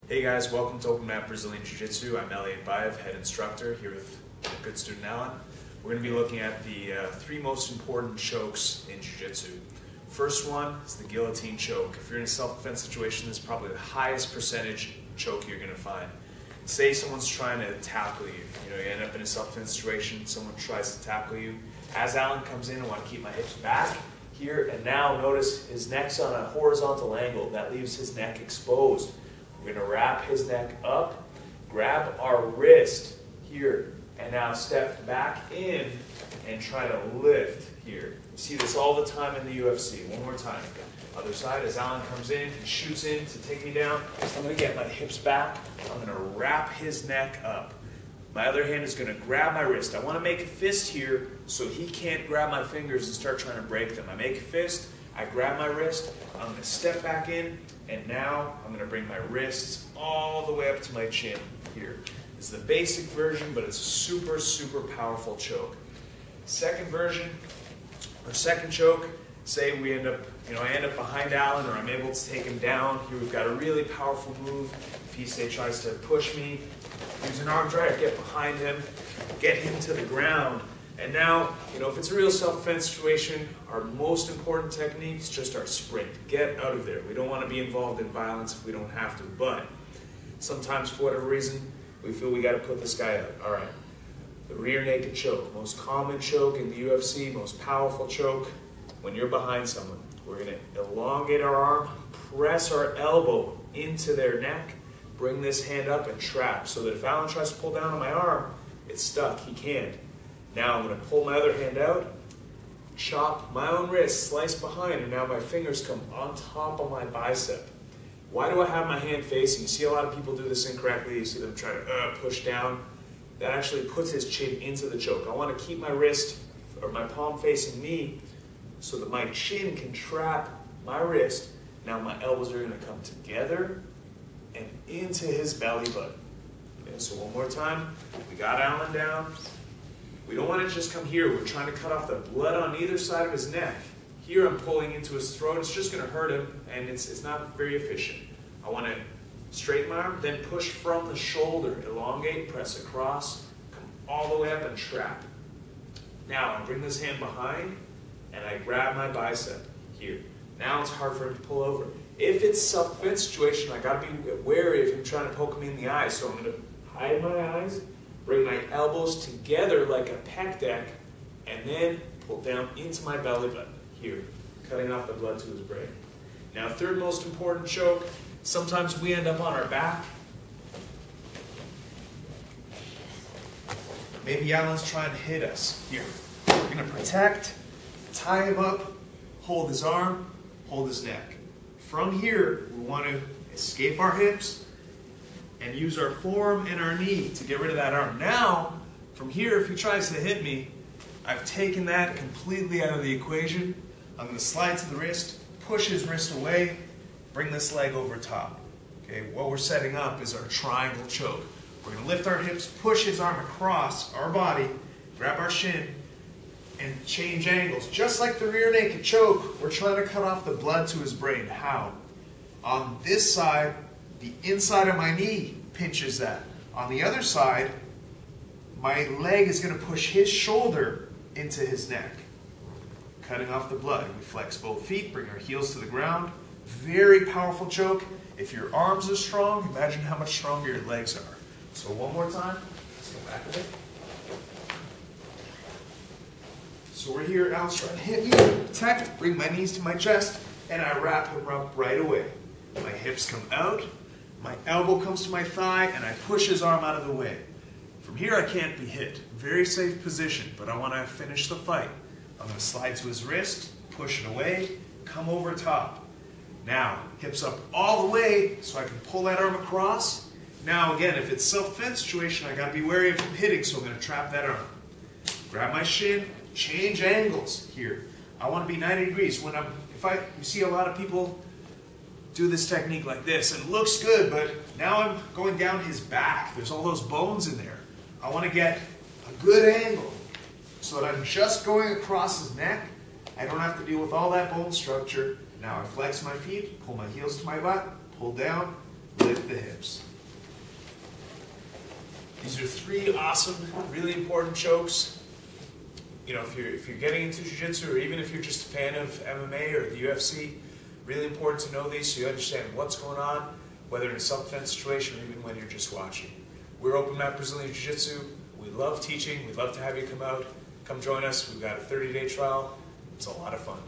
Hey guys, welcome to Openmat Brazilian-Jiu-Jitsu. I'm Elliott Bayev, head instructor, here with good student Alan. We're going to be looking at the three most important chokes in Jiu-Jitsu. First one is the guillotine choke. If you're in a self-defense situation, this is probably the highest percentage choke you're going to find. Say someone's trying to tackle you. You end up in a self-defense situation, someone tries to tackle you. As Alan comes in, I want to keep my hips back here, and now notice his neck's on a horizontal angle. That leaves his neck exposed. We're going to wrap his neck up, grab our wrist here, and now step back in and try to lift here. You see this all the time in the UFC. One more time. Other side, as Alan comes in, he shoots in to take me down. I'm going to get my hips back. I'm going to wrap his neck up. My other hand is going to grab my wrist. I want to make a fist here so he can't grab my fingers and start trying to break them. I make a fist, I grab my wrist, I'm going to step back in, and now I'm going to bring my wrists all the way up to my chin here. This is the basic version, but it's a super, super powerful choke. Second version, or second choke, say we end up, I end up behind Alan, or I'm able to take him down. Here we've got a really powerful move. If he, say, tries to push me, use an arm drag, get behind him, get him to the ground. And now, if it's a real self-defense situation, our most important technique is just our sprint. Get out of there. We don't want to be involved in violence if we don't have to, but sometimes for whatever reason, we feel we got to put this guy out. All right, the rear naked choke, most common choke in the UFC, most powerful choke. When you're behind someone, we're going to elongate our arm, press our elbow into their neck, bring this hand up and trap so that if Alan tries to pull down on my arm, it's stuck. He can't. Now I'm going to pull my other hand out, chop my own wrist, slice behind, and now my fingers come on top of my bicep. Why do I have my hand facing? You see a lot of people do this incorrectly. You see them try to push down. That actually puts his chin into the choke. I want to keep my wrist or my palm facing me so that my chin can trap my wrist. Now my elbows are going to come together and into his belly button. Okay, so one more time. We got Alan down. We don't want to just come here. We're trying to cut off the blood on either side of his neck. Here I'm pulling into his throat. It's just going to hurt him, and it's not very efficient. I want to straighten my arm, then push from the shoulder, elongate, press across, come all the way up and trap. Now I bring this hand behind, and I grab my bicep here. Now it's hard for him to pull over. If it's a self-defense situation, I got to be wary of him trying to poke me in the eye. So I'm going to hide my eyes, bring my elbows together like a pec deck, and then pull down into my belly button here, cutting off the blood to his brain. Now, third most important choke, sometimes we end up on our back. Maybe Alan's trying to hit us here. We're going to protect, tie him up, hold his arm, hold his neck. From here, we want to escape our hips and use our forearm and our knee to get rid of that arm. Now, from here, if he tries to hit me, I've taken that completely out of the equation. I'm going to slide to the wrist, push his wrist away, bring this leg over top. Okay, what we're setting up is our triangle choke. We're going to lift our hips, push his arm across our body, grab our shin, and change angles. Just like the rear naked choke, we're trying to cut off the blood to his brain. How? On this side, the inside of my knee pinches that. On the other side, my leg is going to push his shoulder into his neck, cutting off the blood. We flex both feet, bring our heels to the ground. Very powerful choke. If your arms are strong, imagine how much stronger your legs are. So one more time. Let's go back a bit. So we're here, Alan's trying to hit me, protect, bring my knees to my chest, and I wrap him up right away. My hips come out, my elbow comes to my thigh, and I push his arm out of the way. From here, I can't be hit. Very safe position, but I want to finish the fight. I'm going to slide to his wrist, push it away, come over top. Now, hips up all the way so I can pull that arm across. Now, again, if it's a self-defense situation, I got to be wary of him hitting, so I'm going to trap that arm. Grab my shin, change angles here. I want to be 90 degrees. You see a lot of people do this technique like this, and it looks good, but now I'm going down his back. There's all those bones in there. I want to get a good angle so that I'm just going across his neck. I don't have to deal with all that bone structure. Now I flex my feet, pull my heels to my butt, pull down, lift the hips. These are three awesome, really important chokes. You know, if you're getting into jiu-jitsu, or even if you're just a fan of MMA or the UFC, really important to know these so you understand what's going on, whether in a self-defense situation or even when you're just watching. We're Openmat Brazilian Jiu-Jitsu. We love teaching. We'd love to have you come out. Come join us. We've got a 30-day trial. It's a lot of fun.